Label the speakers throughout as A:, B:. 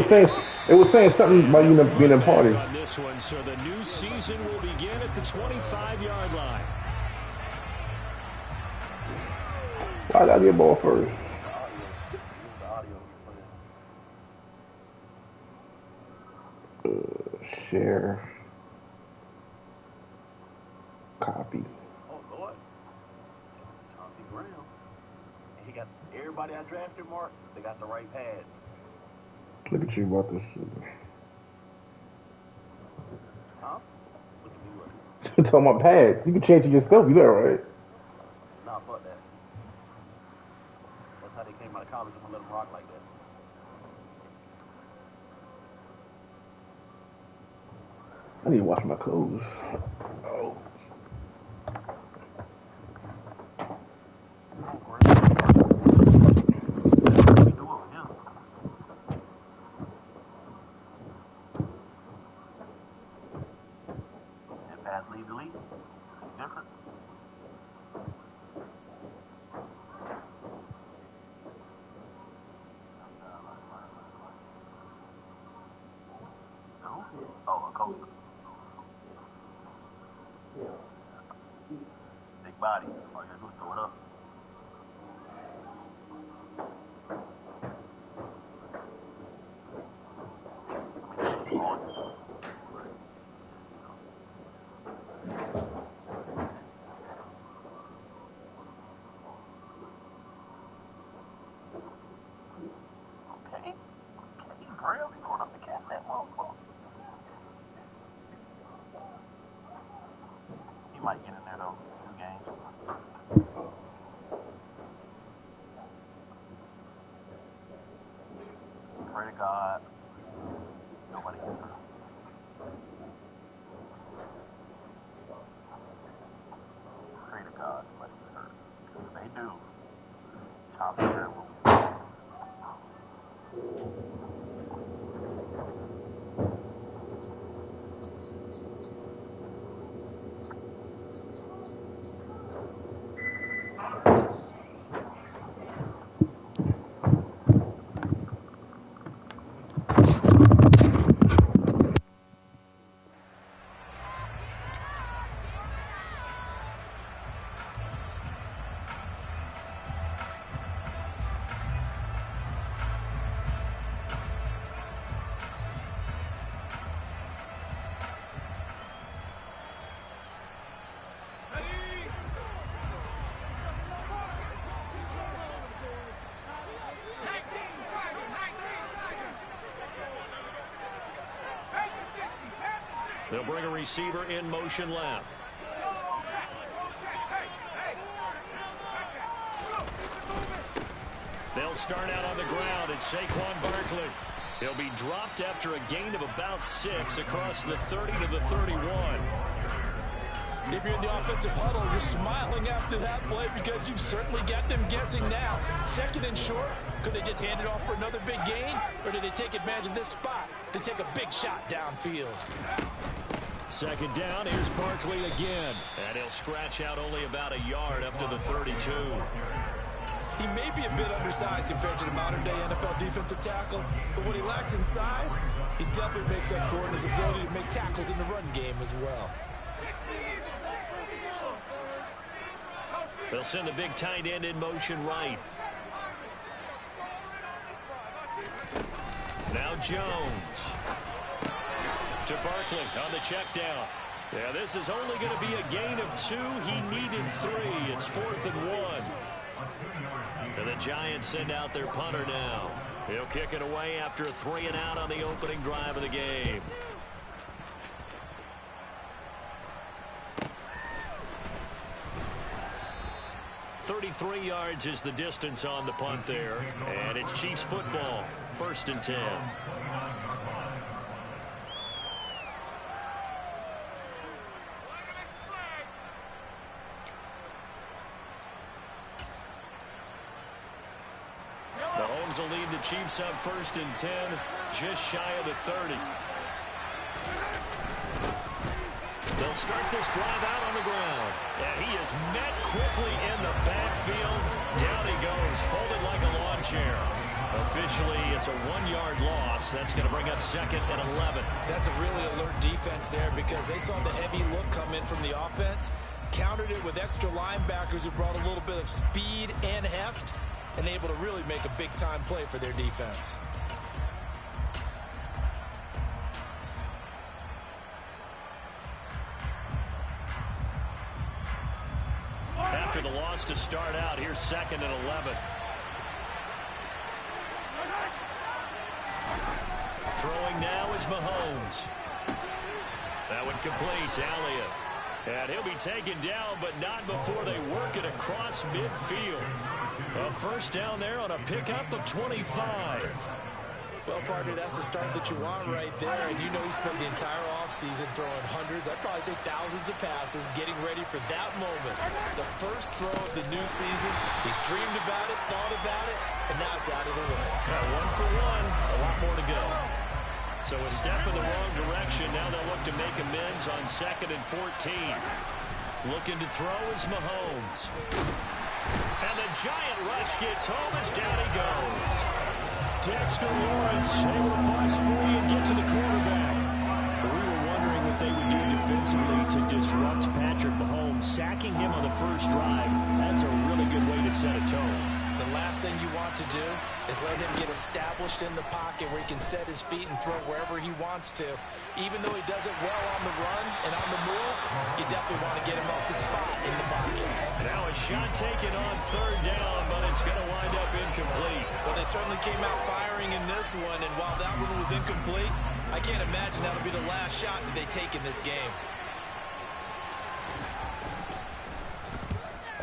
A: saying something about you being a party.
B: On this one, so the new season will begin at the 25-yard line.
A: Why I gotta get ball first? Share. Copy.
C: Oh Lord, Chauncey Brown. And he got everybody I drafted, Mark. They got the right pads.
A: Look at you about this shit.
C: Huh? Look at me what?
A: You're talking about pads. You can change it yourself. You know, right?
C: Nah, fuck that. That's how they came out of college. I'm gonna let them rock like that.
A: I need to wash my clothes. Oh.
C: Leave the lead. See the difference? No? Oh, a coaster. Big body. All you gotta do is throw it up. Might get in there though. 2 games. Pray to God nobody gets hurt. Pray to God nobody gets hurt. Because if they do, Chauncey Brown will be there.
B: They'll bring a receiver in motion left. They'll start out on the ground. It's Saquon Barkley. He'll be dropped after a gain of about 6 across the 30 to the 31.
D: If you're in the offensive huddle, you're smiling after that play because you've certainly got them guessing now. 2nd and short, could they just hand it off for another big gain? Or did they take advantage of this spot to take a big shot downfield?
B: 2nd down, here's Barkley again. And he'll scratch out only about a yard up to the 32.
D: He may be a bit undersized compared to the modern-day NFL defensive tackle, but what he lacks in size, he definitely makes up for in his ability to make tackles in the run game as well.
B: They'll send the big tight end in motion right. Now Jones. To Barkley on the check down. Yeah, this is only going to be a gain of 2. He needed 3. It's 4th and 1. And the Giants send out their punter now. He'll kick it away after a 3 and out on the opening drive of the game. .33 yards is the distance on the punt there. And it's Chiefs football. 1st and 10. Mahomes will lead the Chiefs up 1st and 10, just shy of the 30. They'll start this drive out on the ground. And he is met quickly in the backfield. Down he goes, folded like a lawn chair. Officially, it's a 1-yard loss. That's going to bring up 2nd and 11.
D: That's a really alert defense there because they saw the heavy look come in from the offense, countered it with extra linebackers who brought a little bit of speed and heft, and able to really make a big-time play for their defense.
B: After the loss to start out, here's 2nd and 11. Throwing now is Mahomes. That one complete to Elliott. And he'll be taken down, but not before they work it across midfield. A first down there on a pickup of 25.
D: Well, partner, that's the start that you want right there. And you know he spent the entire offseason throwing hundreds, I'd probably say thousands of passes, getting ready for that moment. The first throw of the new season. He's dreamed about it, thought about it, and now it's out of the way.
B: Now 1 for 1, a lot more to go. So a step in the wrong direction. Now they'll look to make amends on 2nd and 14. Looking to throw is Mahomes. And the giant rush gets home as down he goes. Dexter Lawrence able to bust free and get to the quarterback. We were wondering what they would do defensively to disrupt Patrick Mahomes. Sacking him on the first drive, that's a really good way to set a tone.
D: The last thing you want to do is let him get established in the pocket where he can set his feet and throw wherever he wants to. Even though he does it well on the run and on the move, you definitely want to get him off the spot in the pocket.
B: Now a shot taken on 3rd down, but it's going to wind up incomplete.
D: Well, they certainly came out firing in this one, and while that one was incomplete, I can't imagine that'll be the last shot that they take in this game.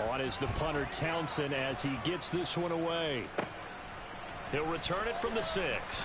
B: On is the punter Townsend as he gets this one away. He'll return it from the 6.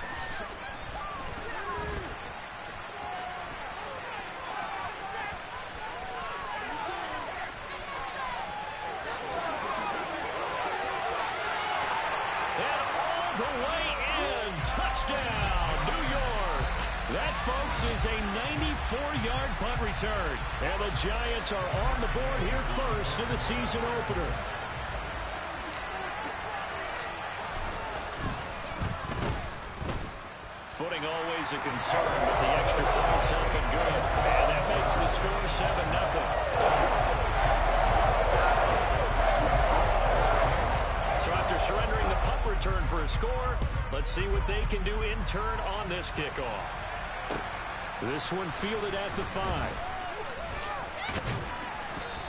B: And all the way in. Touchdown, New York. That, folks, is a 94-yard punt return. And the Giants are on the board here first in the season opener. Footing always a concern, but the extra point's up and good. And that makes the score 7-0. So after surrendering the punt return for a score, let's see what they can do in turn on this kickoff. This one fielded at the 5.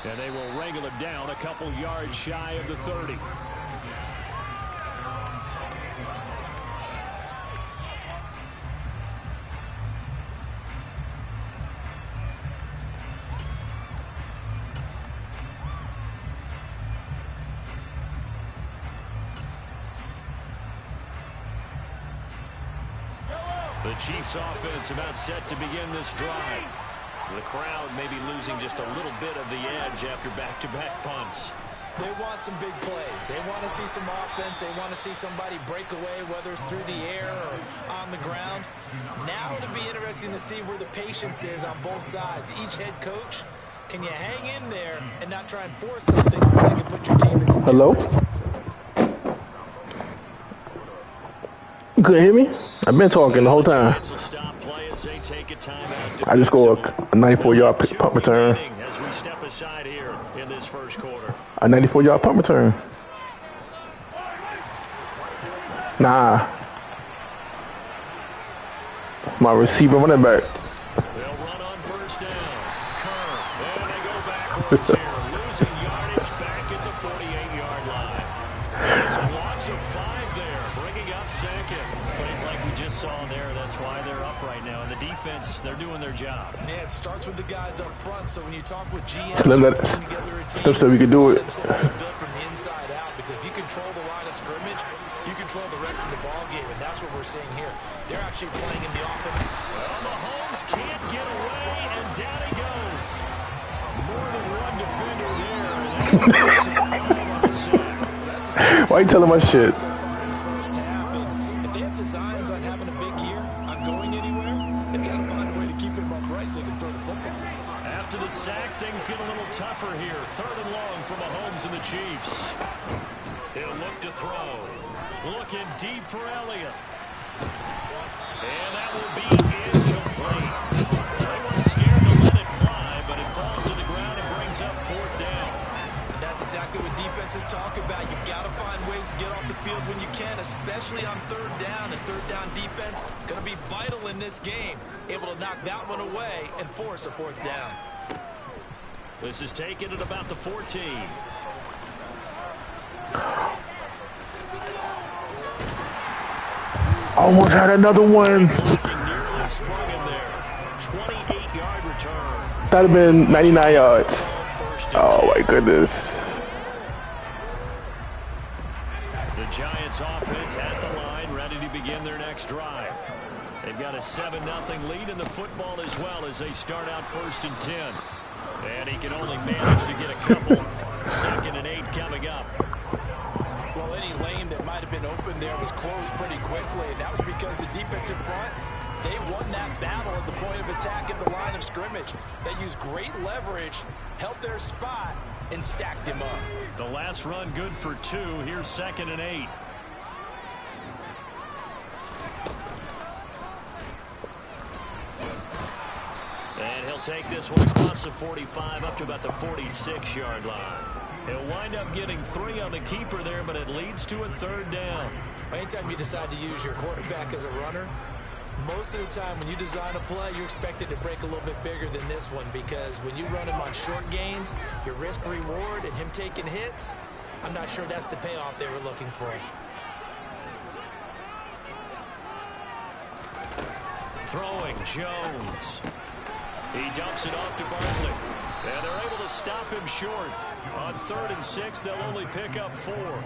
B: And they will wrangle it down a couple yards shy of the 30. The Chiefs offense about set to begin this drive. The crowd may be losing just a little bit of the edge after back-to-back punts.
D: They want some big plays. They want to see some offense. They want to see somebody break away, whether it's through the air or on the ground. Now it'll be interesting to see where the patience is on both sides. Each head coach, can you hang in there and not try and force something that can put your team in some
A: Hello?
D: jeopardy?
A: You couldn't hear me? I've been talking the whole time. I just scored a 94-yard punt return.
B: As we step aside here in this first quarter.
A: A 94-yard punt return. Nah. My receiver running back.
B: They'll run on first down. Kerr. There they go backwards here. Losing yardage back at the 48-yard line. It's a loss of 5 there. Bringing up 2nd. Plays like we just saw there. That's why they're up right now. And the defense, they're doing their job.
D: Yeah, it starts with the guys up front. So when you talk with GMs,
A: Slim said we could do it.
D: Built from the inside out, because if you control the line of scrimmage, you control the rest of the ball game, and that's what we're seeing here. They're actually playing in the offense.
B: Well, Mahomes can't get away, and down he goes. More than one defender there, and that's a on the sack.
A: Why you telling my shit?
D: First half, and if they have designs on having a big year, on going anywhere, they've got to find a way to keep him upright so they can throw the football.
B: After the sack, things get a little tougher here. 3rd and long for Mahomes and the Chiefs. He'll look to throw. Looking deep for Elliott. And that will be incomplete. They weren't scared to let it fly, but it falls to the ground and brings up 4th down.
D: And that's exactly what defenses talk about. You've got to find ways to get off the field when you can, especially on 3rd down. And 3rd down defense going to be vital in this game. Able to knock that one away and force a 4th down.
B: This is taken at about the 14.
A: Almost had another one.
B: Nearly sprung him there. 28-yard return.
A: That'd have been 99 yards. Oh my goodness.
B: The Giants offense at the line, ready to begin their next drive. They've got a 7-0 lead in the football as well as they start out 1st and 10. And he can only manage to get a couple. 2nd and 8 coming up.
D: Well, any lane that might have been open there was closed pretty quickly. That was because the defensive front, they won that battle at the point of attack at the line of scrimmage. They used great leverage, held their spot, and stacked him up.
B: The last run good for 2. Here's 2nd and 8. And he'll take this one across the 45 up to about the 46-yard line. He'll wind up getting 3 on the keeper there, but it leads to a 3rd down.
D: Anytime you decide to use your quarterback as a runner, most of the time when you design a play, you're expected to break a little bit bigger than this one, because when you run him on short gains, your risk-reward and him taking hits, I'm not sure that's the payoff they were looking for.
B: Throwing Jones. He dumps it off to Barkley. And they're able to stop him short. On 3rd and 6, they'll only pick up 4.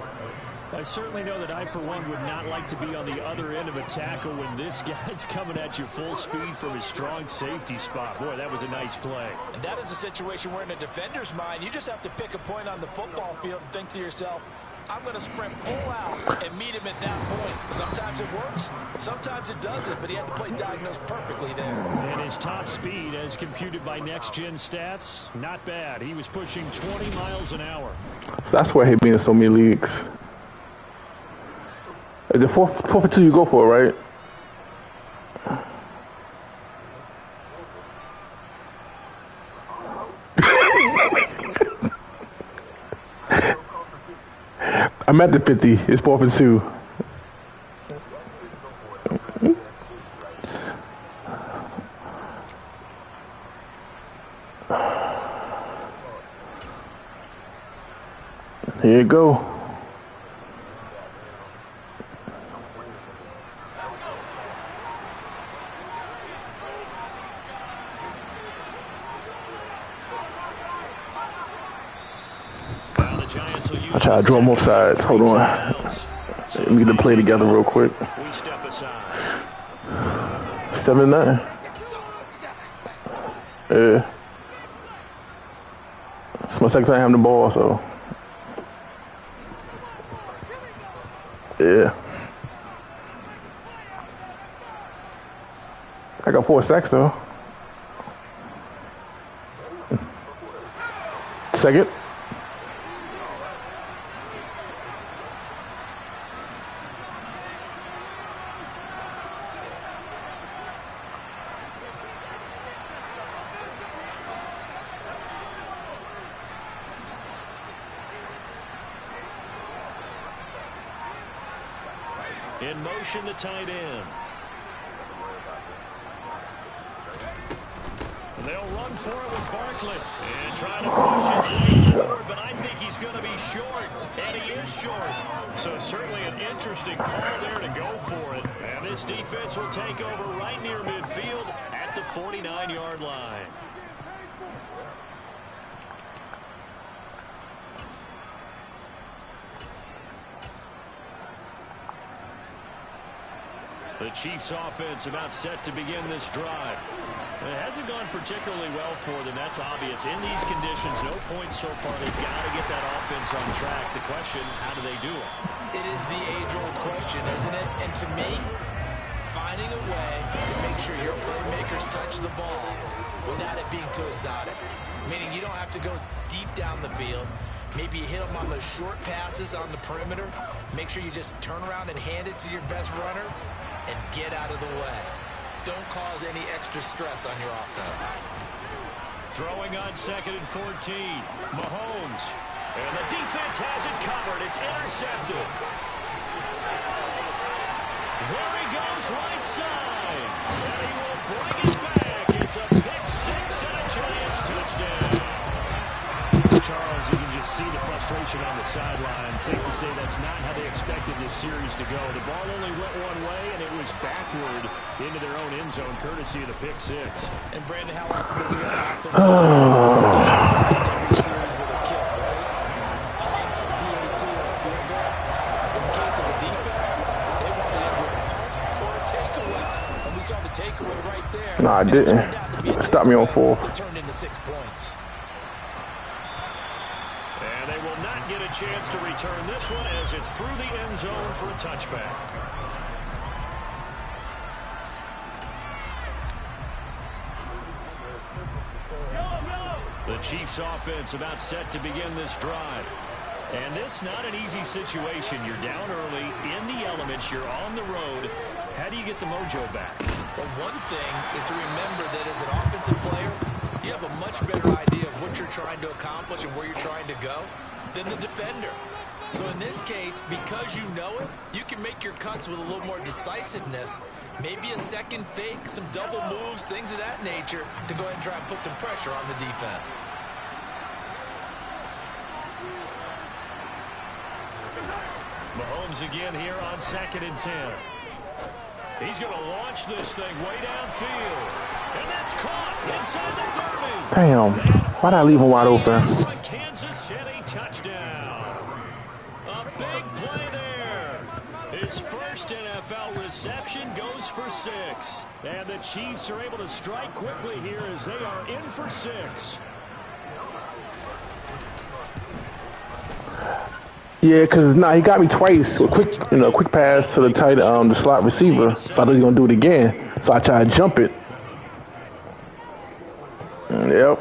B: I certainly know that I, for one, would not like to be on the other end of a tackle when this guy's coming at you full speed from his strong safety spot. Boy, that was a nice play.
D: And that is a situation where in a defender's mind, you just have to pick a point on the football field and think to yourself, I'm going to sprint full out and meet him at that point. Sometimes it works, sometimes it doesn't, but he had to play diagnosed perfectly there.
B: And his top speed, as computed by next-gen stats, not bad. He was pushing 20 miles an hour.
A: So that's why he being in so many leagues. Is it 4 for 2 you go for, right? I'm at the 50. It's 4 for 2. Here you go. I try to draw both sides. Hold on. Let me get the play together real quick. 7-9. Yeah. It's my second time having the ball, so. Yeah. I got 4 sacks though. Second.
B: In motion, the tight end. And they'll run for it with Barkley. And trying to push his way forward, but I think he's going to be short. And he is short. So certainly an interesting call there to go for it. And this defense will take over right near midfield at the 49-yard line. The Chiefs offense about set to begin this drive. It hasn't gone particularly well for them. That's obvious. In these conditions, no points so far. They've got to get that offense on track. The question, how do they do it?
D: It is the age-old question, isn't it? And to me, finding a way to make sure your playmakers touch the ball without it being too exotic. Meaning you don't have to go deep down the field. Maybe you hit them on those short passes on the perimeter. Make sure you just turn around and hand it to your best runner and get out of the way. Don't cause any extra stress on your offense.
B: Throwing on 2nd and 14. Mahomes. And the defense has it covered. It's intercepted. There he goes right side. And he will bring it back. It's a pick six and a Giants touchdown. Charles, you can just see the frustration on the sideline. Safe to say that's not how they expected this series to go. The ball only went one way, and it was backward into their own end zone, courtesy of the pick six. And Brandon, how often do we have every series with a kick, right? Punt, PAT, or a field goal. In the case of the defense, they wanted it with a punt or a takeaway. And we saw the takeaway right there.
A: No, I didn't. Stop me on 4.
B: It turned into 6 points. And they will not get a chance to return this one as it's through the end zone for a touchback. The Chiefs offense about set to begin this drive. And this not an easy situation. You're down early, in the elements, you're on the road. How do you get the mojo back?
D: Well, one thing is to remember that as an offensive player, you have a much better idea of what you're trying to accomplish and where you're trying to go than the defender. So in this case, because you know it, you can make your cuts with a little more decisiveness. Maybe a second fake, some double moves, things of that nature to go ahead and try and put some pressure on the defense.
B: Mahomes again here on 2nd and 10. He's going to launch this thing way downfield. And that's caught inside the 30.
A: Damn. Why'd I leave him wide open?
B: Kansas City touchdown. A big play there. His first NFL reception goes for 6. And the Chiefs are able to strike quickly here as they are in for 6.
A: Yeah, because he got me twice with quick pass to the tight the slot receiver. So I thought he was gonna do it again. So I tried to jump it. Yep.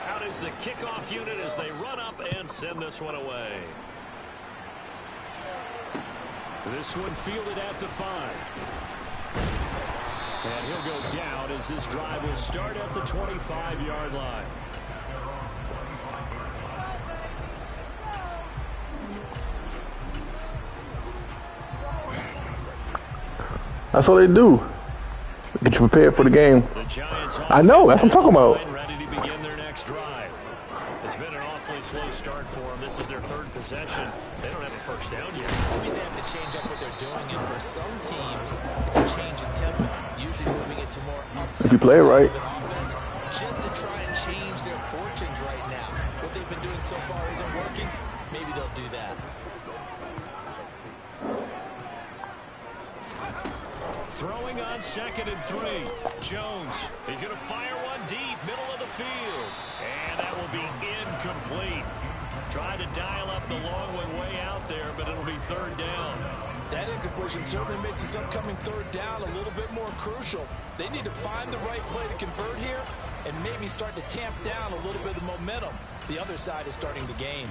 B: Out is the kickoff unit as they run up and send this one away. This one fielded at the 5. And he'll go down as this drive will start at the 25-yard line.
A: That's what they do. Get you prepared for the game. I know. That's what I'm talking about.
B: Ready to begin their next drive. It's been an awfully slow start for them. This is their 3rd possession. They don't have a first down yet.
D: Teams have to change up what they're doing, and for some teams, it's a change in tempo. Usually moving it to more up-tempo
A: if you play it right.
D: offense, just to try and change their fortunes right now. What they've been doing so far isn't working. Maybe they'll do that.
B: Throwing on 2nd and 3. Jones. He's going to fire one deep, middle of the field. And that will be incomplete. Trying to dial up the long way out there, but it'll be 3rd down.
D: That incompletion certainly makes this upcoming 3rd down a little bit more crucial. They need to find the right play to convert here and maybe start to tamp down a little bit of momentum. The other side is starting to gain.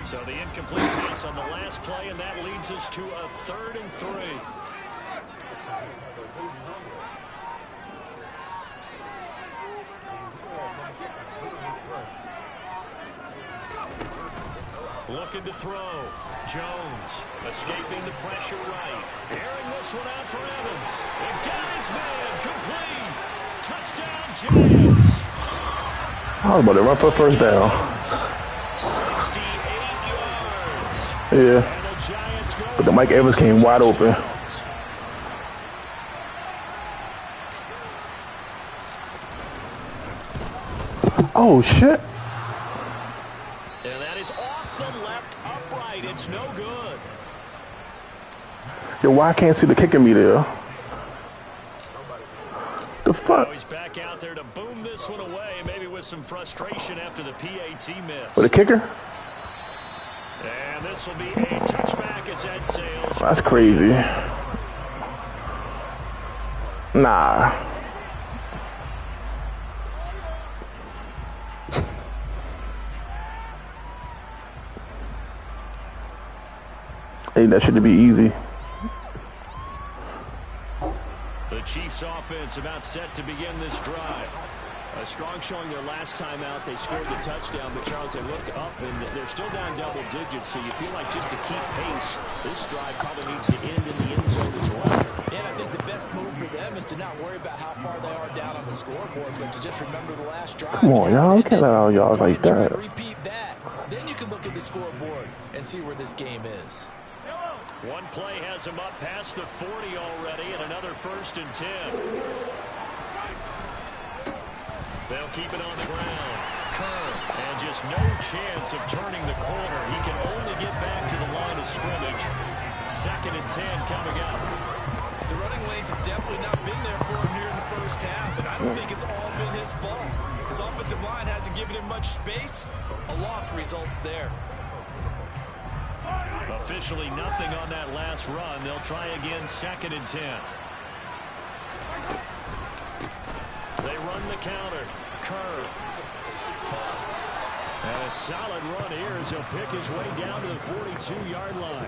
B: So the incomplete pass on the last play, and that leads us to a 3rd and 3. Looking to throw. Jones escaping the pressure right. Airing this one out for Evans. And got his man complete. Touchdown, Giants.
A: I was about to run for 1st down.
B: 68 yards.
A: Yeah. But the Mike Evans came wide open. Oh, shit.
B: And that is off the left upright. It's no good.
A: Yo, why I can't see the kicking me there? The fuck?
B: Oh, he's back out there to boom this one away, maybe with some frustration after the PAT miss.
A: For the kicker?
B: And this will be a touchback as that sails.
A: That's crazy. Nah. Hey, that should be easy.
B: The Chiefs offense about set to begin this drive.
E: A strong showing their last time out. They scored the touchdown, but Charles, they look up and they're still down double digits, so you feel like just to keep pace, this drive probably needs to end in the end zone as well.
D: And I think the best move for them is to not worry about how far they are down on the scoreboard, but to just remember the last drive.
A: Come on, y'all. You can't let all y'all like that.
D: Repeat that. Then you can look at the scoreboard and see where this game is.
B: One play has him up past the 40 already, and another 1st and 10. They'll keep it on the ground. Kerr, and just no chance of turning the corner. He can only get back to the line of scrimmage. 2nd and 10 coming up.
D: The running lanes have definitely not been there for him here in the first half, and I don't think it's all been his fault. His offensive line hasn't given him much space. A loss results there.
B: Officially nothing on that last run. They'll try again, 2nd and 10. They run the counter. Kerr. And a solid run here as he'll pick his way down to the 42-yard line.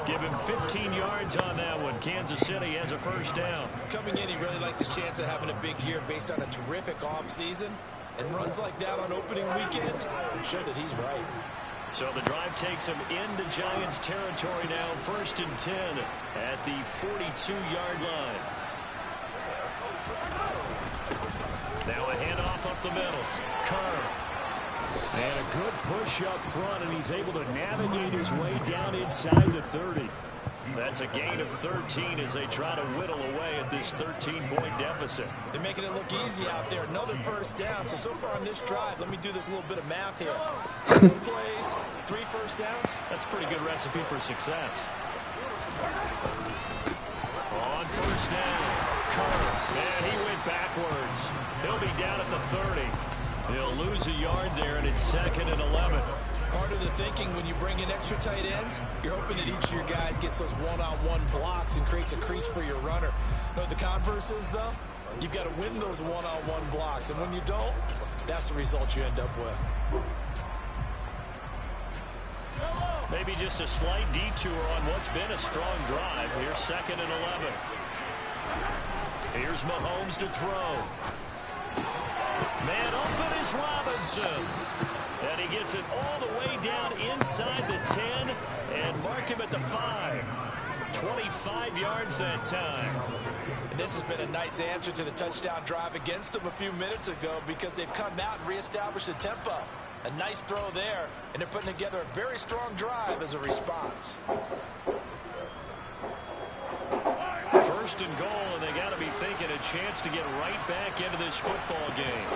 B: Give him 15 yards on that one. Kansas City has a 1st down.
D: Coming in, he really liked his chance of having a big year based on a terrific offseason. And runs like that on opening weekend show that he's right.
B: So the drive takes him into Giants territory now. 1st and 10 at the 42-yard line. Now a handoff up the middle. Kerr. And a good push up front, and he's able to navigate his way down inside the 30. That's a gain of 13 as they try to whittle away at this 13-point deficit.
D: They're making it look easy out there. Another 1st down. So far on this drive, let me do this little bit of math here. 4 plays, 3 1st downs.
B: That's a pretty good recipe for success. On 1st down, Kerr. Man, he went backwards. He'll be down at the 30. He'll lose a yard there, and it's 2nd and 11.
D: Part of the thinking when you bring in extra tight ends, you're hoping that each of your guys gets those one-on-one blocks and creates a crease for your runner. You know what the converse is, though? You've got to win those one-on-one blocks, and when you don't, that's the result you end up with.
B: Maybe just a slight detour on what's been a strong drive. Here's 2nd and 11. Here's Mahomes to throw. Man open is Robinson. And he gets it all the way down inside the 10 and mark him at the 5. 25 yards that time.
D: And this has been a nice answer to the touchdown drive against them a few minutes ago because they've come out and reestablished the tempo. A nice throw there, and they're putting together a very strong drive as a response.
B: 1st and goal, and they got to be thinking a chance to get right back into this football game.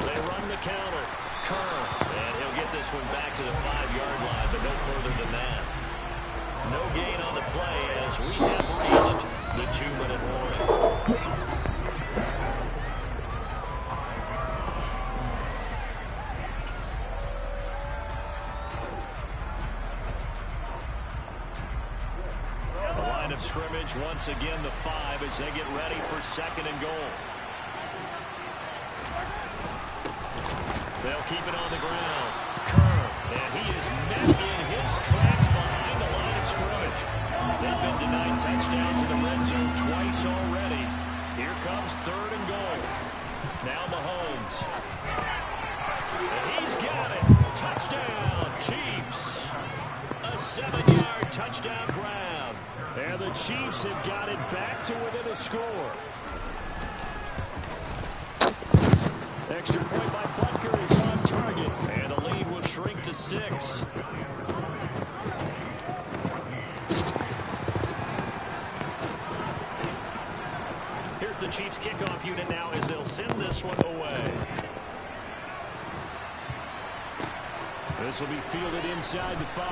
B: They run the counter. Kerr. And he'll get this one back to the 5-yard line, but no further than that. No gain on the play as we have reached the 2-minute warning. The line of scrimmage once again the 5 as they get ready for 2nd and goal. They'll keep it on the ground. Kerr, and he is met in his tracks behind the line of scrimmage. They've been denied touchdowns in the red zone twice already. Here comes 3rd and goal. Now Mahomes. And he's got it. Touchdown, Chiefs. A 7-yard touchdown grab. And the Chiefs have got it back to within a score. Extra point by Butker is on target, and the lead will shrink to 6. Here's the Chiefs kickoff unit now as they'll send this one away. This will be fielded inside the 5.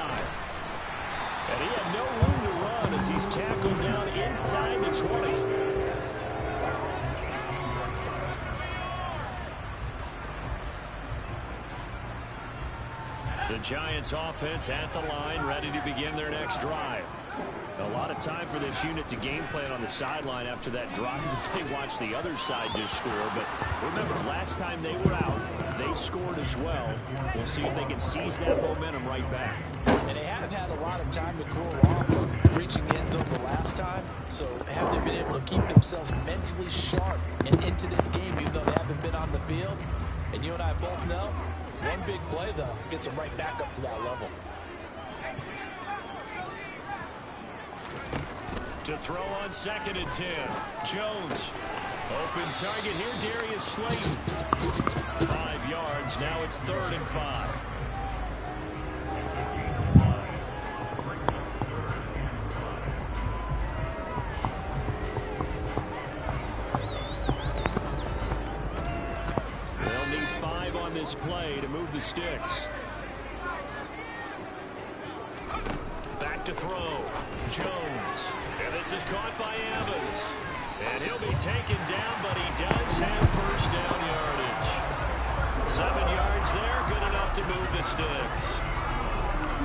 B: And he had no room to run as he's tackled down inside the 20. The Giants offense at the line, ready to begin their next drive. A lot of time for this unit to game plan on the sideline after that drive that they watched the other side just score. But remember, last time they were out, they scored as well. We'll see if they can seize that momentum right back.
D: And they have had a lot of time to cool off from reaching the end zone the last time. So have they been able to keep themselves mentally sharp and into this game, even though they haven't been on the field? And you and I both know, one big play, though, gets them right back up to that level.
B: To throw on 2nd and 10. Jones. Open target here, Darius Slayton. 5 yards. Now it's 3rd and 5. They'll need 5 on this play to move the sticks. Back to throw. Jones. And this is caught by Evans. And he'll be taken down, but he does have first down yardage. 7 yards there, good enough to move the sticks.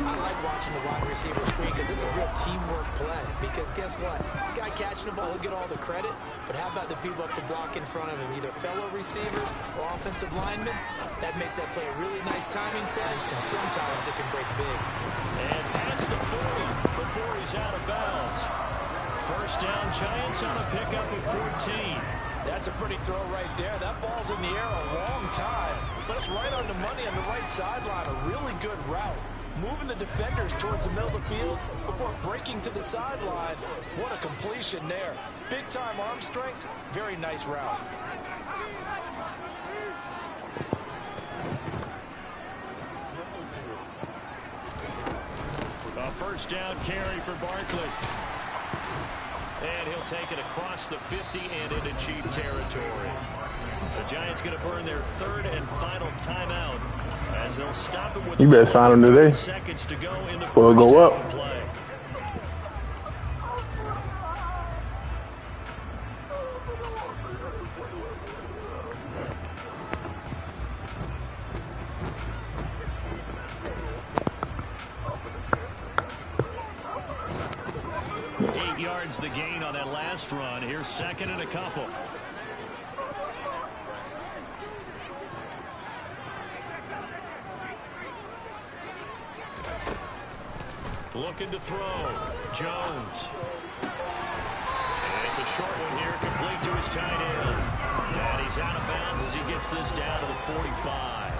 D: I like watching the wide receiver screen because it's a real teamwork play. Because guess what? The guy catching the ball, he'll get all the credit. But how about the people up to block in front of him, either fellow receivers or offensive linemen? That makes that play a really nice timing play, and sometimes it can break big.
B: And past the 40 before he's out of bounds. First down, Giants on a pickup of 14.
D: That's a pretty throw right there. That ball's in the air a long time, but it's right on the money on the right sideline. A really good route. Moving the defenders towards the middle of the field before breaking to the sideline. What a completion there. Big-time arm strength. Very nice route.
B: A first down carry for Barkley. And he'll take it across the 50 and into Chief territory. The Giants going to burn their 3rd and final timeout as they'll stop it with
A: you better sign him today.
B: seconds to go in the
A: or
B: first
A: go
B: half
A: up.
B: of play. The gain on that last run. Here's 2nd and a couple. Looking to throw. Jones. And it's a short one here, complete to his tight end. And he's out of bounds as he gets this down to the 45.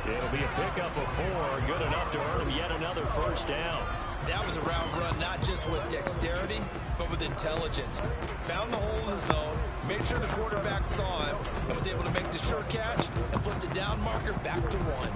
B: It'll be a pickup of 4, good enough to earn him yet another first down.
D: That was a route run not just with dexterity, but with intelligence. Found the hole in the zone, made sure the quarterback saw him, and was able to make the sure catch and flip the down marker back to 1.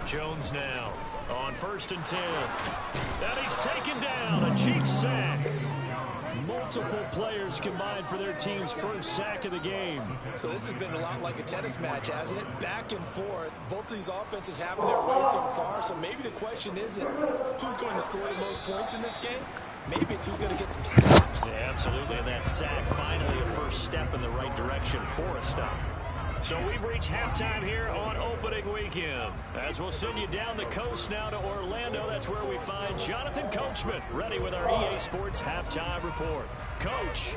B: Jones now on 1st and 10. And he's taken down. A cheap sack. Multiple players combined for their team's first sack of the game.
D: So this has been a lot like a tennis match, hasn't it? Back and forth. Both of these offenses having their way so far. So maybe the question isn't who's going to score the most points in this game. Maybe it's who's going to get some stops.
B: Yeah, absolutely. And that sack finally a first step in the right direction for a stop. So we've reached halftime here on opening weekend. As we'll send you down the coast now to Orlando, that's where we find Jonathan Coachman ready with our EA Sports halftime report. Coach.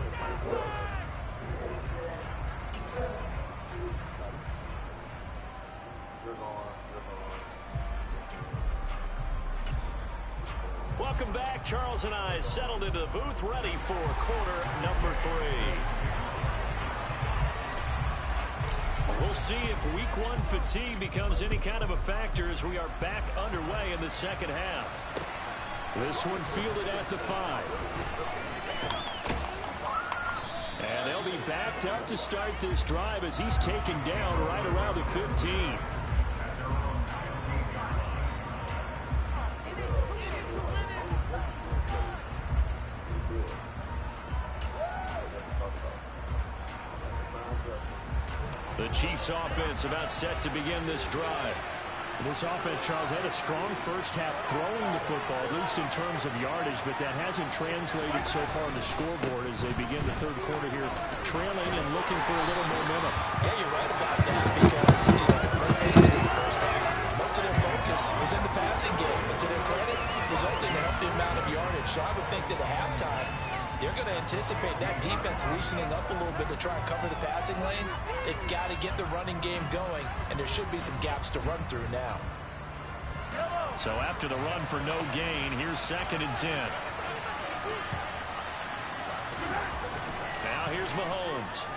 B: Welcome back. Charles and I settled into the booth ready for quarter number 3. We'll see if week 1 fatigue becomes any kind of a factor as we are back underway in the second half. This one fielded at the 5. And they'll be backed up to start this drive as he's taken down right around the 15. The Chiefs offense about set to begin this drive.
E: This offense, Charles, had a strong first half throwing the football, at least in terms of yardage, but that hasn't translated so far on the scoreboard as they begin the third quarter here, trailing and looking for a little momentum.
D: Yeah, you're right about that because, in the first half, most of their focus was in the passing game. And to their credit, resulting in the amount of yardage. So I would think that at halftime, they're going to anticipate that defense loosening up a little bit to try and cover the passing lanes. They've got to get the running game going, and there should be some gaps to run through now.
B: So after the run for no gain, here's 2nd and 10. Now here's Mahomes.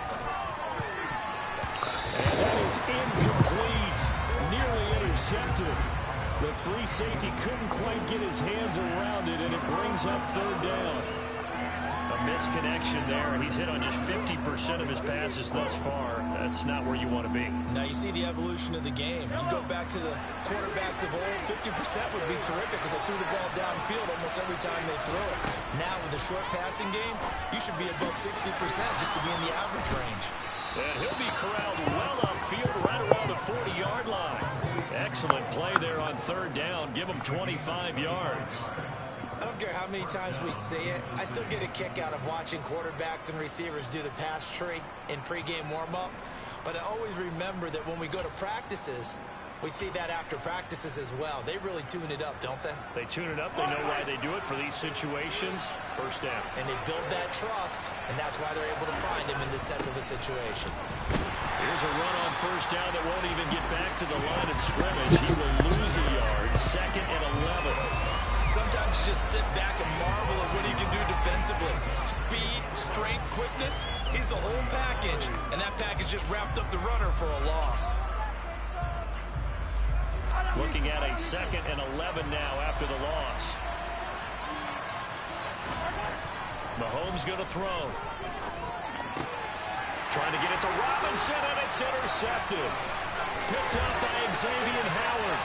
B: And that is incomplete. Nearly intercepted. The free safety couldn't quite get his hands around it, and it brings up 3rd down. A misconnection there. He's hit on just 50% of his passes thus far. That's not where you want to be.
D: Now you see the evolution of the game. You go back to the quarterbacks of old, 50% would be terrific because they threw the ball downfield almost every time they throw it. Now with the short passing game, you should be above 60% just to be in the average range.
B: And he'll be corralled well upfield right around the 40-yard line. Excellent play there on 3rd down. Give him 25 yards.
D: I don't care how many times we see it. I still get a kick out of watching quarterbacks and receivers do the pass tree in pregame warm-up. But I always remember that when we go to practices, we see that after practices as well. They really tune it up, don't they?
B: They tune it up. They know why they do it for these situations. 1st down.
D: And they build that trust, and that's why they're able to find him in this type of a situation.
B: Here's a run on 1st down that won't even get back to the line of scrimmage. He will lose a yard. 2nd and 11.
D: Sometimes you just sit back and marvel at what he can do defensively. Speed, strength, quickness, he's the whole package. And that package just wrapped up the runner for a loss.
B: Looking at a 2nd and 11 now after the loss. Mahomes going to throw. Trying to get it to Robinson, and it's intercepted. Picked up by Xavier Howard.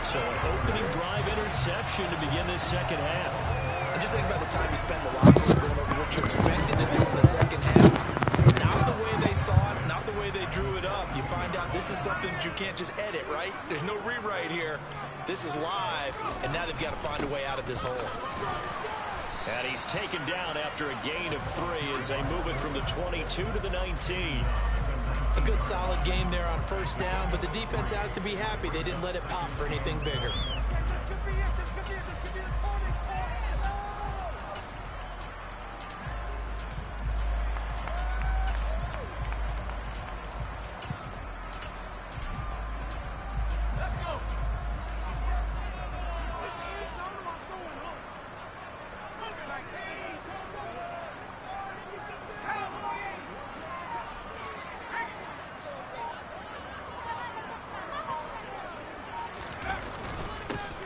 B: So an opening drive interception to begin this 2nd half.
D: And just think about the time you spend in the locker room going over what you expected to do in the 2nd half. Not the way they saw it, not the way they drew it up. You find out this is something that you can't just edit, right? There's no rewrite here. This is live, and now they've got to find a way out of this hole.
B: And he's taken down after a gain of 3 as they move it from the 22 to the 19.
D: A good solid game there on 1st down, but the defense has to be happy they didn't let it pop for anything bigger.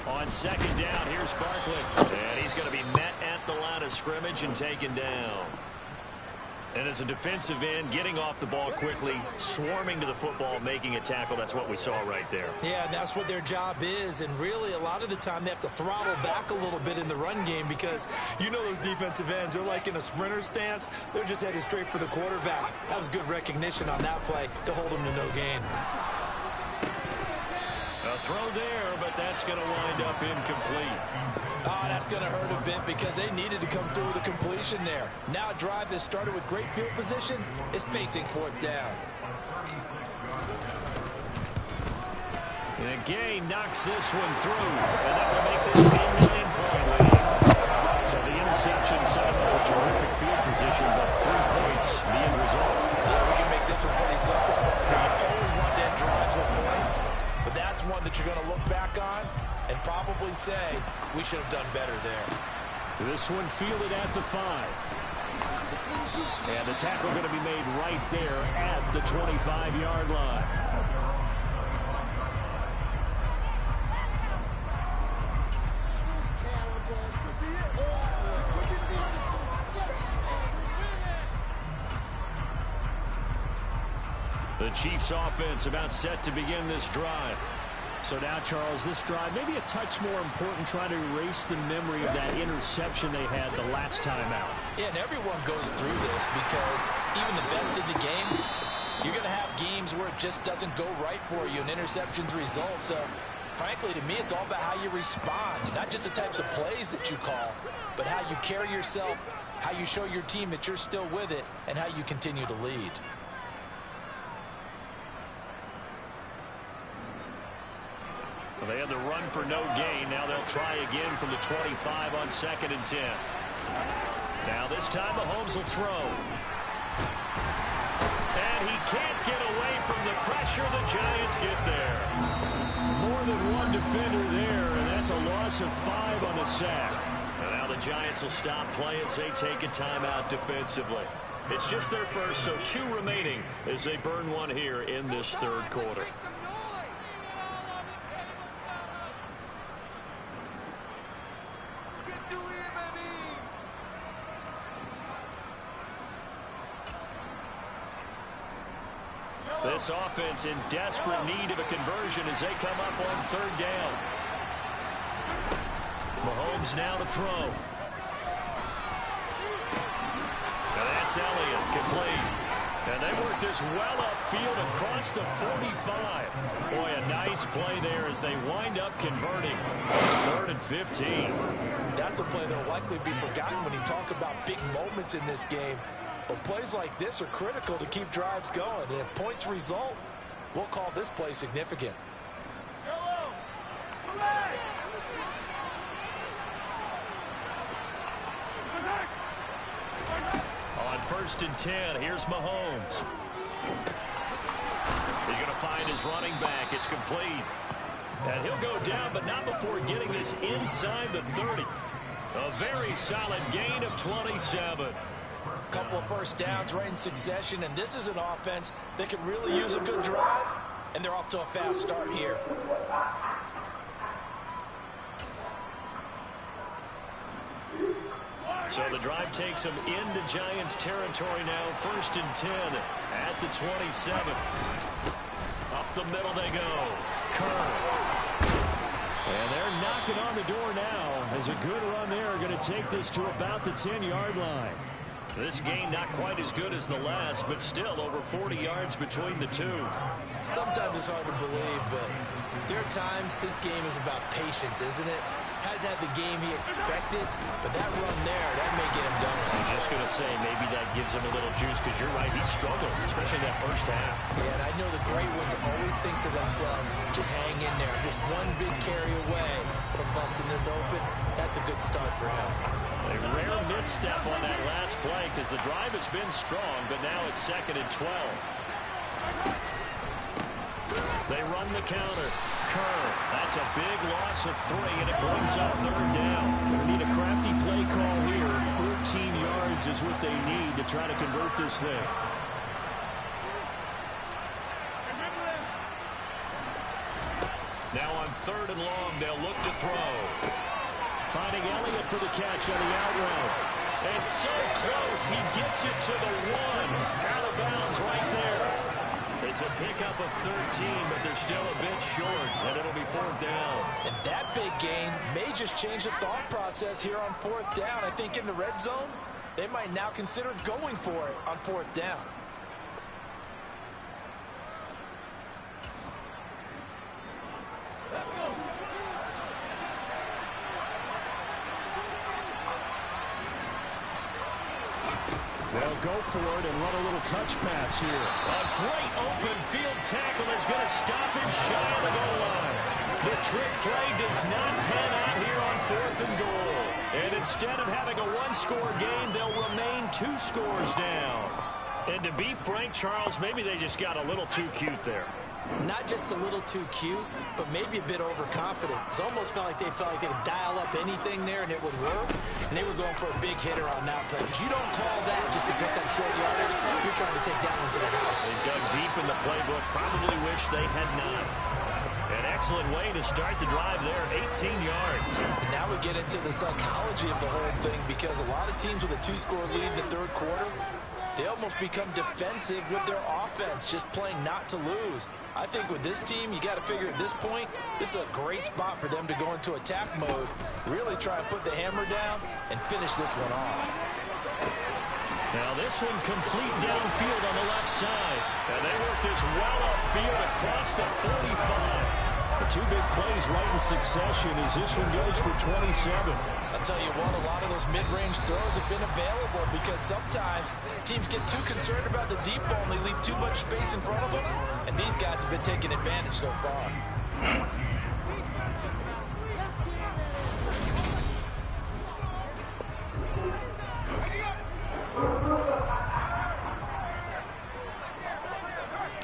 B: On 2nd down, here's Barkley. And he's going to be met at the line of scrimmage and taken down. And as a defensive end, getting off the ball quickly, swarming to the football, making a tackle, that's what we saw right there.
D: Yeah, that's what their job is. And really, a lot of the time, they have to throttle back a little bit in the run game because you know those defensive ends, they're like in a sprinter stance. They're just headed straight for the quarterback. That was good recognition on that play to hold them to no gain.
B: A throw there, but that's going to wind up incomplete.
D: Oh, that's going to hurt a bit because they needed to come through with a completion there. Now a drive that started with great field position is facing 4th down.
B: And Gay knocks this one through, and that will make this a 9-point lead. So the interception set up a terrific field position, but 3 points the end result.
D: Yeah, we can make this one pretty simple. You always want to end drives with points, but that's one that you're going to look back on and probably say, we should have done better there.
B: This one fielded at the 5. And the tackle going to be made right there at the 25-yard line. The Chiefs offense about set to begin this drive.
E: So now, Charles, this drive maybe a touch more important, trying to erase the memory of that interception they had the last time out.
D: Yeah, and everyone goes through this because even the best in the game, you're going to have games where it just doesn't go right for you and interceptions result. So, frankly, to me, it's all about how you respond, not just the types of plays that you call, but how you carry yourself, how you show your team that you're still with it, and how you continue to lead.
E: Well, they had the run for no gain. Now they'll try again from the 25 on 2nd and 10. Now this time Mahomes will throw. And he can't get away from the pressure. The Giants get there. More than one defender there, and that's a loss of 5 on the sack. And now the Giants will stop play as they take a timeout defensively. It's just their first, so 2 remaining as they burn one here in this 3rd quarter. This offense in desperate need of a conversion as they come up on 3rd down. Mahomes now to throw. And that's Elliott, complete. And they work this well upfield across the 45. Boy, a nice play there as they wind up converting on 3rd and 15.
D: That's a play that will likely be forgotten when you talk about big moments in this game. But plays like this are critical to keep drives going. And if points result, we'll call this play significant.
E: On 1st and 10, here's Mahomes. He's going to find his running back. It's complete. And he'll go down, but not before getting this inside the 30. A very solid gain of 27.
D: Couple of first downs right in succession, and this is an offense that could really use a good drive, and they're off to a fast start here.
E: So the drive takes them into Giants territory now. 1st and 10 at the 27. Up the middle they go. Kerr. And they're knocking on the door now as a good run there are going to take this to about the 10-yard line. This game not quite as good as the last, but still over 40 yards between the two.
D: Sometimes it's hard to believe, but there are times this game is about patience, isn't it? Has had the game he expected, but that run there, that may get him done.
E: I was just going to say, maybe that gives him a little juice, because you're right, he struggled, especially that first half.
D: Yeah, and I know the great ones always think to themselves, just hang in there. Just one big carry away from busting this open. That's a good start for him.
E: A rare misstep on that last play, because the drive has been strong, but now it's 2nd and 12. They run the counter. Kerr, that's a big loss of 3, and it brings up 3rd down.
F: They need a crafty play call here. 14 yards is what they need to try to convert this thing.
E: Now on 3rd and long, they'll look to throw.
F: Finding Elliott for the catch on the out route.
E: And so close, he gets it to the 1. Out of bounds right there. It's a pickup of 13, but they're still a bit short, and it'll be 4th down.
D: And that big gain may just change the thought process here on 4th down. I think in the red zone, they might now consider going for it on 4th down.
F: They'll go for it and run a little touch pass here.
E: A great open field tackle is going to stop him shy of the goal line. The trick play does not pan out here on 4th and goal. And instead of having a 1-score game, they'll remain 2 scores down. And to be frank, Charles, maybe they just got a little too cute there.
D: Not just a little too cute, but maybe a bit overconfident. It almost felt like they could dial up anything there and it would work. And they were going for a big hitter on that play. Because you don't call that just to pick up short yardage. You're trying to take that one to the house.
E: They dug deep in the playbook. Probably wish they had not. An excellent way to start the drive there. 18 yards.
D: And now we get into the psychology of the whole thing, because a lot of teams with a 2-score lead in the 3rd quarter, they almost become defensive with their offense, just playing not to lose. I think with this team, you got to figure at this point, this is a great spot for them to go into attack mode, really try and put the hammer down and finish this one off.
B: Now this one complete downfield on the left side. And they work this well upfield across the 45. The two big plays right in succession as this one goes for 27.
D: I'll tell you what, a lot of those mid-range throws have been available because sometimes teams get too concerned about the deep ball and they leave too much space in front of them. And these guys have been taking advantage so far.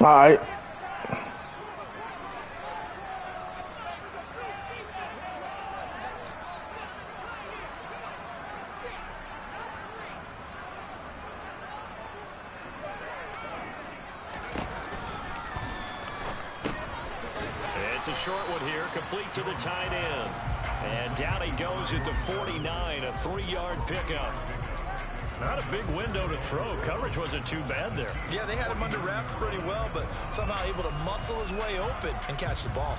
A: All right.
B: It's a short one here, complete to the tight end. And down he goes at the 49, a 3-yard pickup. Not a big window to throw. Coverage wasn't too bad there.
D: Yeah, they had him under wraps pretty well, but somehow able to muscle his way open and catch the ball.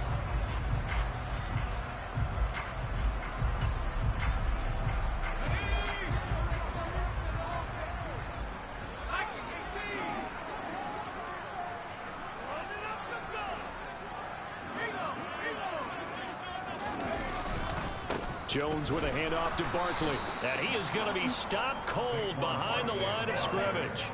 B: Jones with a handoff to Barkley. And he is going to be stopped cold behind the line of scrimmage.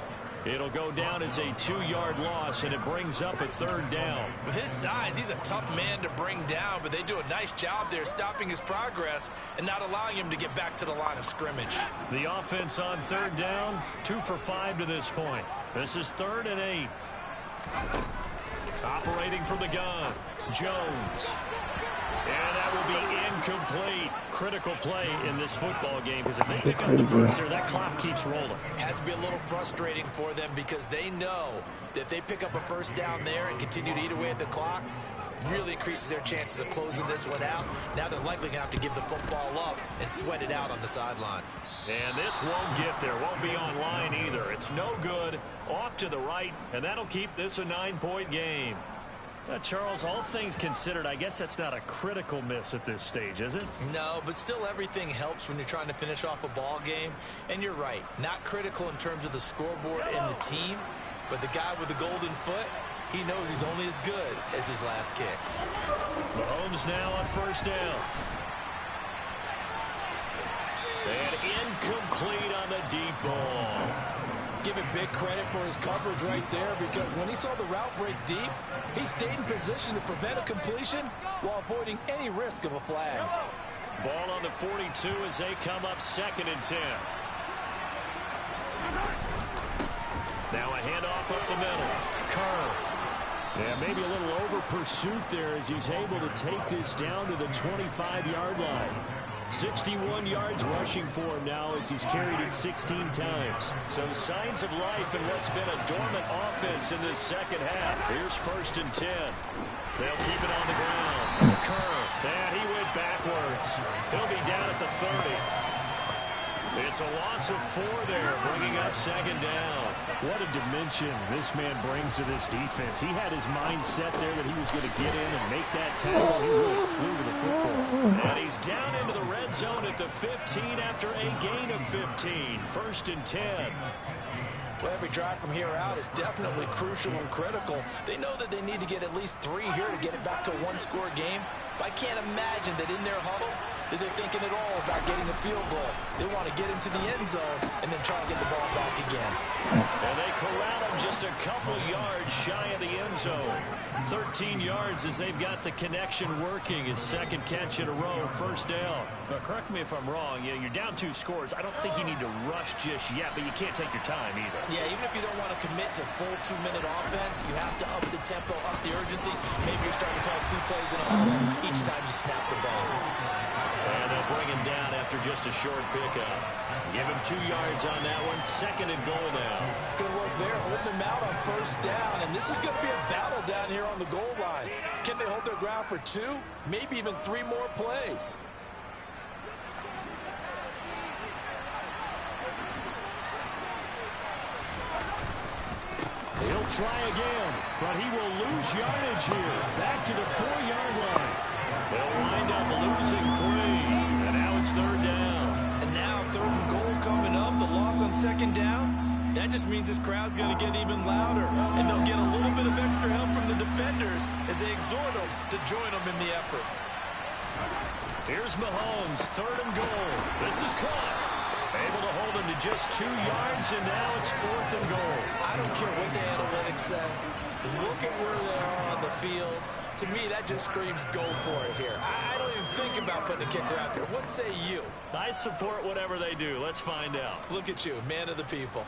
B: It'll go down as a 2-yard loss, and it brings up a 3rd down.
D: With his size, he's a tough man to bring down, but they do a nice job there stopping his progress and not allowing him to get back to the line of scrimmage.
B: The offense on 3rd down, 2 for 5 to this point. This is 3rd and 8. Operating from the gun, Jones. And that will be incomplete. Critical play in this football game because if they pick up the first there, that clock keeps rolling.
D: Has to be a little frustrating for them because they know that if they pick up a first down there and continue to eat away at the clock, really increases their chances of closing this one out. Now they're likely going to have to give the football up and sweat it out on the sideline.
B: And this won't get there. Won't be on line either. It's no good. Off to the right, and that'll keep this a 9-point game. Charles, all things considered, I guess that's not a critical miss at this stage, is it?
D: No, but still everything helps when you're trying to finish off a ball game. And you're right, not critical in terms of the scoreboard and the team, but the guy with the golden foot, he knows he's only as good as his last kick.
B: Mahomes now on 1st down. And incomplete on the deep ball.
D: Give him big credit for his coverage right there because when he saw the route break deep, he stayed in position to prevent a completion while avoiding any risk of a flag.
B: Ball on the 42 as they come up 2nd and 10. Now a handoff up the middle. Kerr. Yeah, maybe a little over pursuit there as he's able to take this down to the 25-yard line. 61 yards rushing for him now as he's carried it 16 times. Some signs of life in what's been a dormant offense in this second half. Here's 1st and 10. They'll keep it on the ground. Kerr, and he went backwards. He'll be down at the 30. It's a loss of 4 there, bringing up 2nd down.
E: What a dimension this man brings to this defense. He had his mind set there that he was going to get in and make that tackle. He really flew to the football.
B: And he's down into the red zone at the 15 after a gain of 15. 1st and 10.
D: Well, every drive from here out is definitely crucial and critical. They know that they need to get at least 3 here to get it back to a 1-score game. But I can't imagine that in their huddle that they're thinking at all about getting a field goal. They want to get into the end zone and then try and get the ball back again.
B: And they corral him just a couple yards shy of the end zone. 13 yards as they've got the connection working. His 2nd catch in a row, 1st down.
E: But correct me if I'm wrong. You're down 2 scores. I don't think you need to rush just yet, but you can't take your time either.
D: Yeah, even if you don't want to commit to full 2-minute offense, you have to up the tempo, up the urgency. Maybe you're starting to call 2 plays in a huddle each time you snap the ball.
B: And they'll bring him down after just a short pickup. Give him 2 yards on that one. 2nd and goal now.
D: Good work there, holding him out on 1st down. And this is going to be a battle down here on the goal line. Can they hold their ground for 2, maybe even 3 more plays?
E: He'll try again, but he will lose yardage here. Back to the 4-yard line.
B: They'll wind up losing 3, and now it's 3rd down.
D: And now 3rd and goal coming up. The loss on 2nd down. That just means this crowd's going to get even louder, and they'll get a little bit of extra help from the defenders as they exhort them to join them in the effort.
B: Here's Mahomes, 3rd and goal. This is caught. Able to hold him to just 2 yards, and now it's 4th and goal.
D: I don't care what the analytics say. Look at where they are on the field. To me, that just screams go for it here. I don't even think about putting a kicker out there. What say you?
B: I support whatever they do. Let's find out.
D: Look at you, man of the people.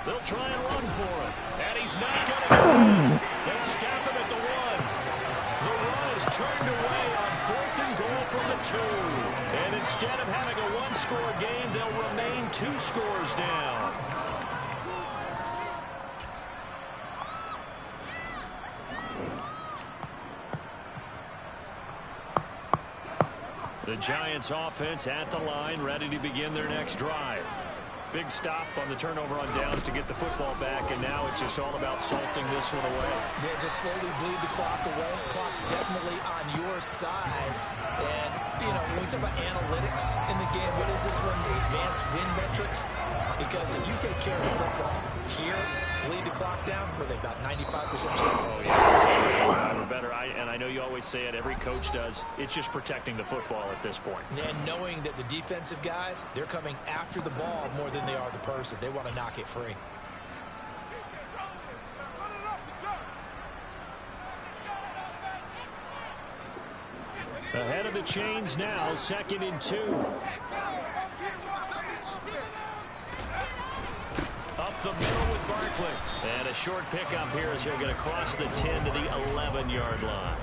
B: They'll try and run for it. And he's not going to. They stop him at the 1. The run is turned away on 4th and goal from the 2. And instead of having a 1-score game, they'll remain 2 scores down. The Giants offense at the line, ready to begin their next drive. Big stop on the turnover on downs to get the football back, and now it's just all about salting this one away.
D: Yeah, just slowly bleed the clock away. Clock's definitely on your side. And, you know, when we talk about analytics in the game, what is this one? The advanced win metrics? Because if you take care of the football here, bleed the clock down, were they about 95% chance?
B: Oh, yeah, it's 95 or better. And I know you always say it, every coach does. It's just protecting the football at this point.
D: And knowing that the defensive guys, they're coming after the ball more than they are the person. They want to knock it free.
B: Ahead of the chains now, 2nd and 2. Up the middle with Barkley. And a short pickup here as he'll get across the 10 to the 11-yard line.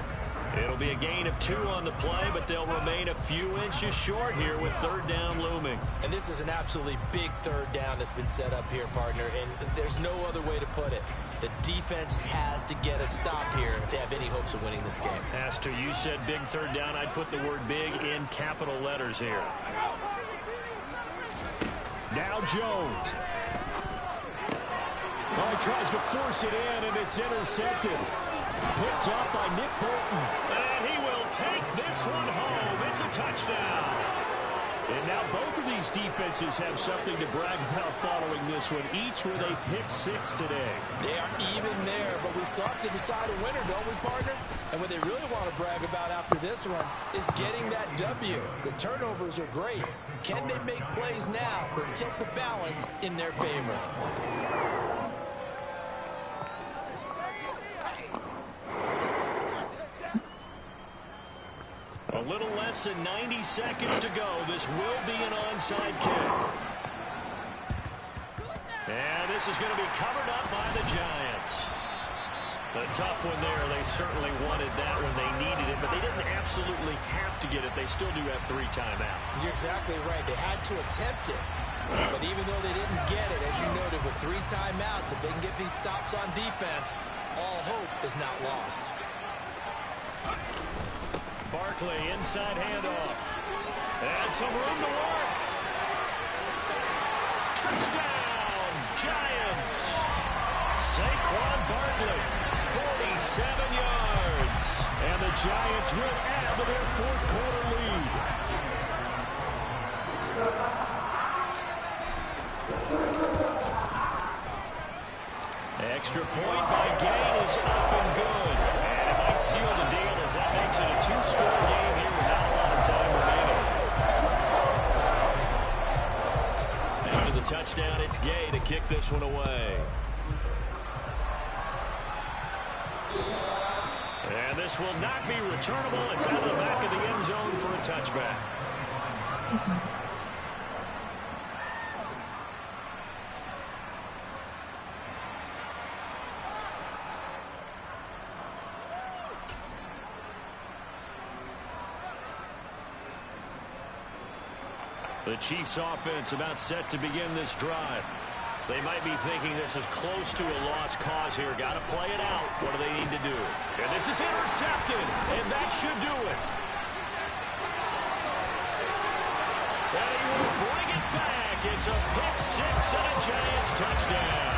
B: It'll be a gain of 2 on the play, but they'll remain a few inches short here with 3rd down looming.
D: And this is an absolutely big 3rd down that's been set up here, partner, and there's no other way to put it. The defense has to get a stop here if they have any hopes of winning this game.
B: Pastor, you said big 3rd down. I'd put the word big in capital letters here. Now Jones.
E: Well, he tries to force it in, and it's intercepted. Picked up by Nick Bolton.
B: And he will take this one home. It's a touchdown.
E: And now both of these defenses have something to brag about following this one, each with a pick-6 today.
D: They are even there, but we still have to decide a winner, don't we, partner? And what they really want to brag about after this one is getting that W. The turnovers are great. Can they make plays now that tilt the balance in their favor?
B: A little less than 90 seconds to go. This will be an onside kick. And this is going to be covered up by the Giants. A tough one there. They certainly wanted that when they needed it, but they didn't absolutely have to get it. They still do have 3 timeouts.
D: You're exactly right. They had to attempt it. But even though they didn't get it, as you noted, with 3 timeouts, if they can get these stops on defense, all hope is not lost.
B: Barkley, inside handoff. And some room to work. Touchdown, Giants. Saquon Barkley, 47 yards.
E: And the Giants will add to their 4th quarter lead.
B: Extra point by Gay is up and good. And it might seal the deal as that makes it a 2-score game here with not a lot of time remaining. After the touchdown, it's Gay to kick this one away. And this will not be returnable. It's out of the back of the end zone for a touchback. The Chiefs offense about set to begin this drive. They might be thinking this is close to a lost cause here. Got to play it out. What do they need to do? And This is intercepted, and that should do it. And he will bring it back. It's a pick six and a Giants touchdown.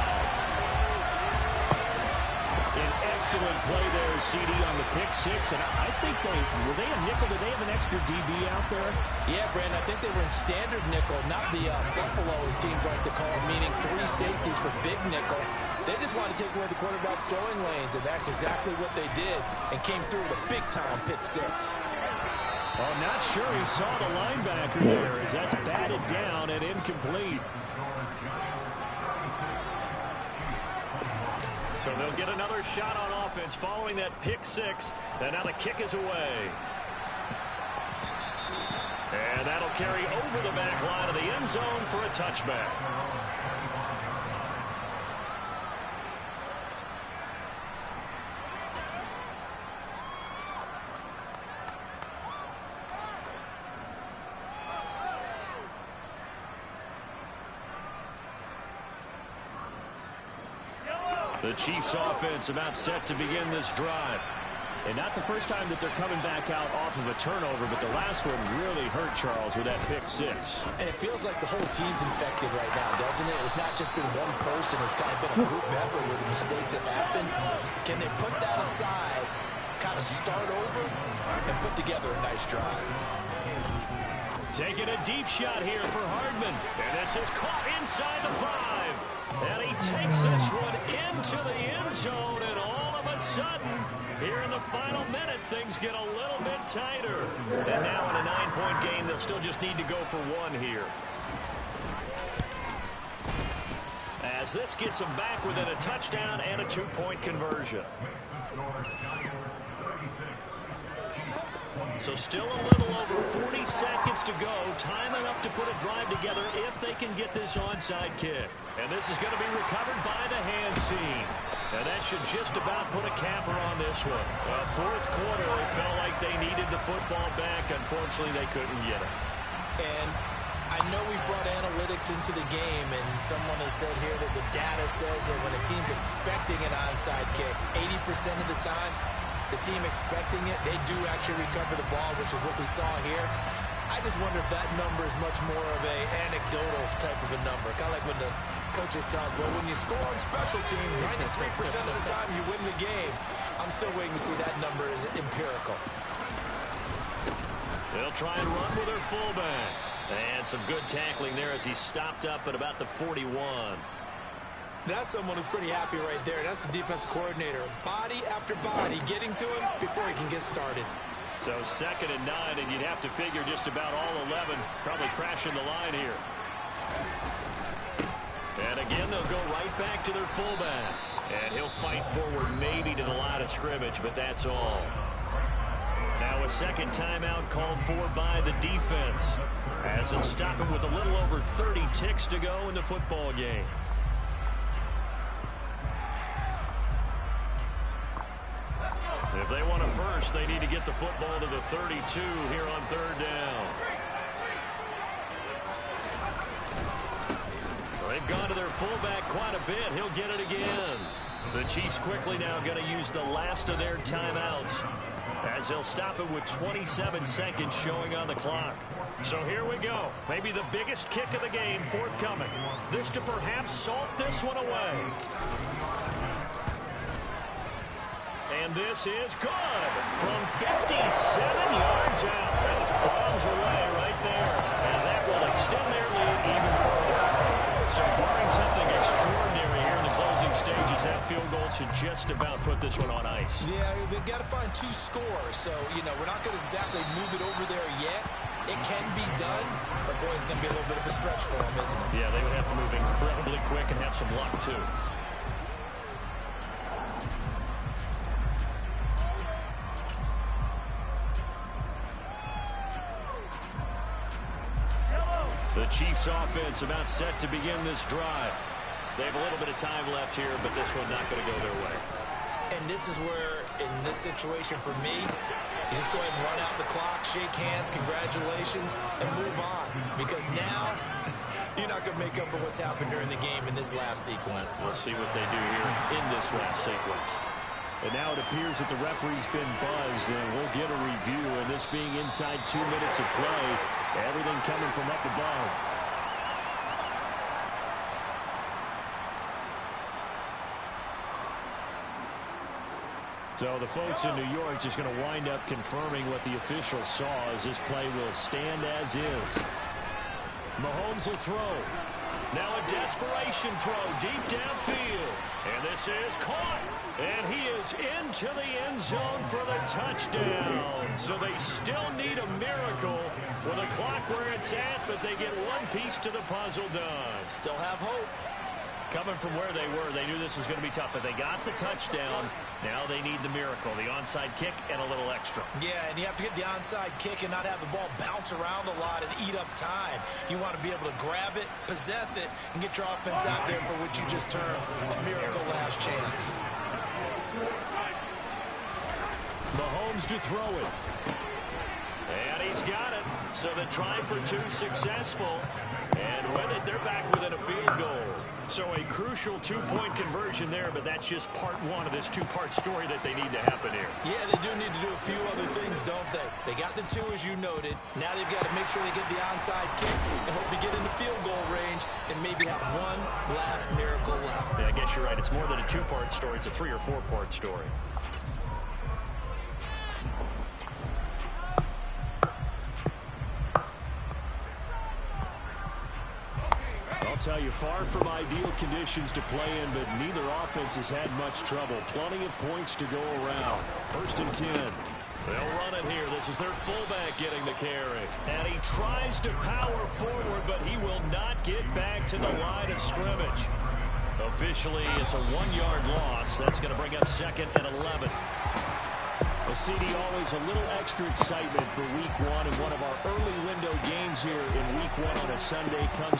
B: An excellent play there, CD, on the pick six. And I think were they a nickel? Did they have an extra DB out there?
D: Yeah, Brandon, I think they were in standard nickel, not the Buffalo, as teams like to call it, meaning 3 safeties for big nickel. They just wanted to take away the quarterback's throwing lanes, and that's exactly what they did, and came through with a big-time pick six.
B: Well, I'm not sure he saw the linebacker there, as that's batted down and incomplete. So they'll get another shot on offense following that pick six, and now the kick is away. And that'll carry over the back line of the end zone for a touchback. The Chiefs offense about set to begin this drive. And not the first time that they're coming back out off of a turnover, but the last one really hurt Charles with that pick six.
D: And it feels like the whole team's infected right now, doesn't it? It's not just been one person. It's kind of been a group effort where the mistakes have happened. Can they put that aside, kind of start over, and put together a nice drive?
B: Taking a deep shot here for Hardman. And this is caught inside the 5. And he takes this one into the end zone, and all of a sudden, here in the final minute, things get a little bit tighter. And now in a 9-point game, they'll still just need to go for 1 here. As this gets them back within a touchdown and a 2-point conversion. So still a little over 40 seconds to go. Time enough to put a drive together if they can get this onside kick. And this is going to be recovered by the hands team. And that should just about put a capper on this one. Well, fourth quarter, they felt like they needed the football back. Unfortunately, they couldn't get it.
D: And I know we brought analytics into the game, and someone has said here that the data says that when a team's expecting an onside kick, 80% of the time, the team expecting it, they do actually recover the ball, which is what we saw here. I just wonder if that number is much more of a anecdotal type of a number. Kind of like when the coaches tell us, well, when you score on special teams, 93% of the time you win the game. I'm still waiting to see that number is empirical.
B: They'll try and run with their fullback. And some good tackling there as he stopped up at about the 41.
D: That's someone who's pretty happy right there. That's the defense coordinator. Body after body getting to him before he can get started.
B: So 2nd and 9, and you'd have to figure just about all 11 probably crashing the line here. And again, they'll go right back to their fullback. And he'll fight forward maybe to the line of scrimmage, but that's all. Now a second timeout called for by the defense, as they'll stop him with a little over 30 ticks to go in the football game. If they want a first, they need to get the football to the 32 here on 3rd down. They've gone to their fullback quite a bit. He'll get it again. The Chiefs quickly now going to use the last of their timeouts, as they'll stop it with 27 seconds showing on the clock. So here we go. Maybe the biggest kick of the game forthcoming. This to perhaps salt this one away. And this is good from 57 yards out. That bombs away right there. And that will extend their lead even further. So barring something extraordinary here in the closing stages, that field goal should just about put this one on ice.
D: Yeah, we've got to find 2 scores. So, you know, we're not going to exactly move it over there yet. It can be done, but boy, it's going to be a little bit of a stretch for them, isn't it?
B: Yeah, they would have to move incredibly quick and have some luck, too. The Chiefs offense about set to begin this drive. They have a little bit of time left here, but this one's not going to go their way.
D: And this is where, in this situation for me, you just go ahead and run out the clock, shake hands, congratulations, and move on. Because now, you're not going to make up for what's happened during the game in this last sequence.
B: We'll see what they do here in this last sequence.
E: And now it appears that the referee's been buzzed, and we'll get a review. And this being inside 2 minutes of play, everything coming from up above. So the folks in New York just going to wind up confirming what the official saw, as this play will stand as is. Mahomes will throw. Now a desperation throw deep downfield. And this is caught. And he is into the end zone for the touchdown. So they still need a miracle with a clock where it's at, but they get one piece to the puzzle done.
D: Still have hope.
E: Coming from where they were, they knew this was going to be tough, but they got the touchdown. Now they need the miracle, the onside kick and a little extra.
D: Yeah, and you have to get the onside kick and not have the ball bounce around a lot and eat up time. You want to be able to grab it, possess it, and get your offense out there for what you just termed a miracle last chance.
E: Mahomes to throw it. And he's got it. So the try for two successful. And with it, they're back within a field goal. So a crucial two-point conversion there, but that's just part one of this two-part story that they need to happen here.
D: Yeah, they do need to do a few other things, don't they? They got the two, as you noted. Now they've got to make sure they get the onside kick and hope to get in the field goal range and maybe have one last miracle left.
E: Yeah, I guess you're right. It's more than a two-part story. It's a three- or four-part story. I'll tell you, far from ideal conditions to play in, but neither offense has had much trouble. Plenty of points to go around. 1st and 10. They'll run it here. This is their fullback getting the carry. And he tries to power forward, but he will not get back to the line of scrimmage. Officially, it's a 1-yard loss. That's going to bring up 2nd and 11. Well, CD, always a little extra excitement for Week 1, and one of our early window games here in Week 1 on a Sunday comes